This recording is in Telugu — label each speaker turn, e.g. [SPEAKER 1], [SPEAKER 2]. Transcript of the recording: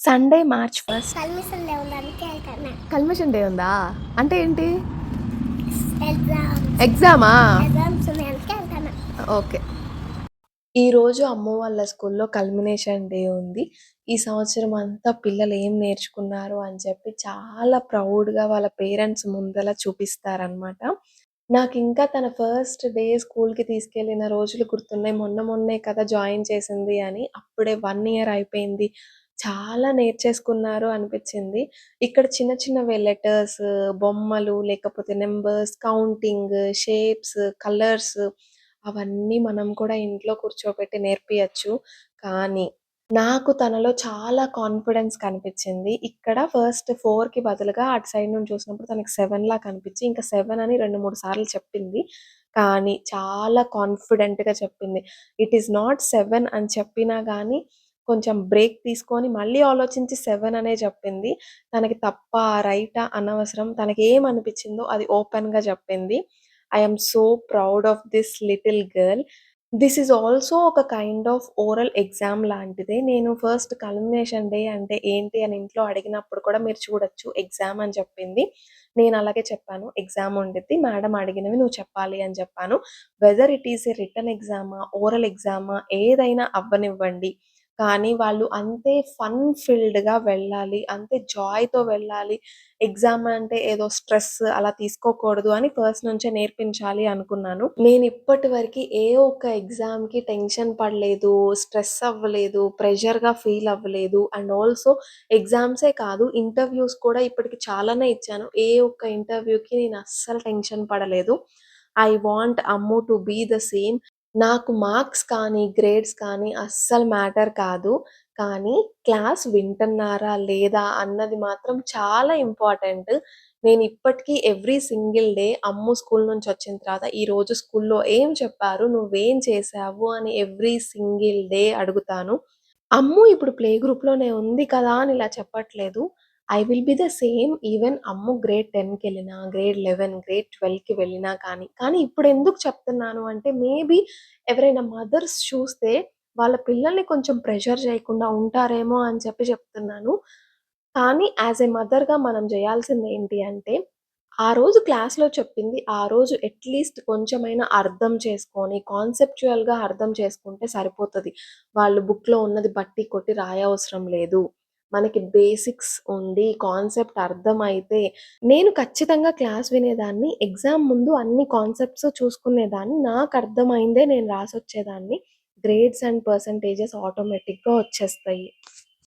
[SPEAKER 1] Sunday March first.
[SPEAKER 2] Permission day ఉంది అందుకే వెళ్తాను.
[SPEAKER 1] కల్మిషన్ డే ఉందా? అంటే ఏంటి?
[SPEAKER 2] ఎగ్జామ్స్
[SPEAKER 1] ఎగ్జామా?
[SPEAKER 2] ఎగ్జామ్స్ ఉన్నాయి అందుకే వెళ్తాను.
[SPEAKER 1] ఓకే. ఈరోజు అమ్మ వాళ్ళ స్కూల్లో కల్మినేషన్ డే ఉంది. ఈ సంవత్సరం అంతా పిల్లలు ఏం నేర్చుకున్నారు అని చెప్పి చాలా ప్రౌడ్‌గా వాళ్ళ పేరెంట్స్ ముందల చూపిస్తారనమాట. నాకింకా తన ఫస్ట్ డే స్కూల్‌కి తీసుకెళ్ళిన రోజులు గుర్తున్నాయి. మొన్నే కదా జాయిన్ చేసింది అని. అప్పుడే 1 ఇయర్ అయిపోయింది. చాలా నేర్చేసుకున్నారు అనిపిచ్చింది. ఇక్కడ చిన్న చిన్నవే లెటర్స్, బొమ్మలు, లేకపోతే నంబర్స్, కౌంటింగ్, షేప్స్, కలర్స్ అవన్నీ మనం కూడా ఇంట్లో కూర్చోబెట్టి నేర్పియచ్చు. కానీ నాకు తనలో చాలా కాన్ఫిడెన్స్ కనిపిచ్చింది. ఇక్కడ ఫస్ట్ 4కి బదులుగా అటు సైడ్ నుంచి చూసినప్పుడు తనకి 7లా కనిపిచ్చి, ఇంకా 7 అని 2, 3 సార్లు చెప్పింది. కానీ చాలా కాన్ఫిడెంట్‌గా చెప్పింది. ఇట్ ఈస్ నాట్ 7 అని చెప్పినా గానీ, కొంచెం బ్రేక్ తీసుకొని మళ్ళీ ఆలోచించి 7 అనే చెప్పింది. తనకి తప్పా, రైటా అనవసరం. తనకేమనిపిచ్చిందో అది ఓపెన్‌గా చెప్పింది. I am so proud of this little girl. This is also ఒక కైండ్ ఆఫ్ ఓరల్ ఎగ్జామ్ లాంటిదే. నేను ఫస్ట్ కల్మినేషన్ డే అంటే ఏంటి అని ఇంట్లో అడిగినప్పుడు కూడా మీరు చూడొచ్చు ఎగ్జామ్ అని చెప్పింది. నేను అలాగే చెప్పాను. ఎగ్జామ్ ఉండిద్ది. మేడం అడిగినవి నువ్వు చెప్పాలి అని చెప్పాను. Whether it is a written ఎగ్జామా, ఓరల్ ఎగ్జామా ఏదైనా అవ్వనివ్వండి. కానీ వాళ్ళు అంతే ఫన్ ఫిల్డ్‌గా వెళ్ళాలి. అంతే జాయ్‌తో వెళ్ళాలి. ఎగ్జామ్ అంటే ఏదో స్ట్రెస్ అలా తీసుకోకూడదు అని ఫస్ట్ నుంచే నేర్పించాలి అనుకున్నాను. నేనిప్పటి వరకి ఏ ఒక్క ఎగ్జామ్‌కి టెన్షన్ పడలేదు, స్ట్రెస్ అవ్వలేదు, ప్రెషర్‌గా ఫీల్ అవ్వలేదు. అండ్ ఆల్సో ఎగ్జామ్సే కాదు ఇంటర్‌వ్యూస్ కూడా ఇప్పటికి చాలానే ఇచ్చాను. ఏ ఒక్క ఇంటర్‌వ్యూకి నేను అస్సలు టెన్షన్ పడలేదు. I want Ammu to be the same. నాకు మార్క్స్ కానీ, గ్రేడ్స్ కానీ అస్సలు మ్యాటర్ కాదు. కానీ క్లాస్ వింటున్నారా లేదా అన్నది మాత్రం చాలా ఇంపార్టెంట్. నేనిప్పటికీ ఎవ్రీ సింగిల్ డే అమ్ము స్కూల్ నుంచొచ్చిన తర్వాత ఈరోజు స్కూల్‌లో ఏం చెప్పారు? నువ్వేం చేశావు? అని ఎవ్రీ సింగిల్ డే అడుగుతాను. అమ్ము ఇప్పుడు ప్లే గ్రూప్‌లోనే ఉంది కదా! అని ఇలా చెప్పట్లేదు. I will be the same even Ammu grade 10కెళ్ళినా, గ్రేడ్ 11, గ్రేడ్ 12కి వెళ్ళినా కానీ. కానీ ఇప్పుడెందుకు చెప్తున్నాను అంటే మేబీ ఎవరైనా మదర్స్ చూస్తే వాళ్ళ పిల్లల్ని కొంచెం ప్రెషర్ చేయకుండా ఉంటారేమో అని చెప్పి చెప్తున్నాను. కానీ యాస్ ఎ మదర్‌గా మనం జేయాల్సిందేంటి అంటే, ఆ రోజు క్లాస్‌లో చెప్పింది ఆ రోజు అట్‌లీస్ట్ కొంచెమైనా అర్థం చేసుకొని, కాన్సెప్చుయల్‌గా అర్థం చేసుకుంటే సరిపోతది. వాళ్ళు బుక్‌లో ఉన్నది బట్టి కొట్టి రాయవసరం లేదు. మనకి బేసిక్స్ ఉండి, కాన్సెప్ట్ అర్థమైతే నేను ఖచ్చితంగా క్లాస్ వినేదాన్ని. ఎగ్జామ్ ముందు అన్ని కాన్సెప్ట్స్ చూసుకునేదాన్ని. నాకర్థమైందే నేను రాసొచ్చేదాన్ని. గ్రేడ్స్ అండ్ పర్సెంటేజెస్ ఆటోమేటిక్‌గా వచ్చేస్తాయి.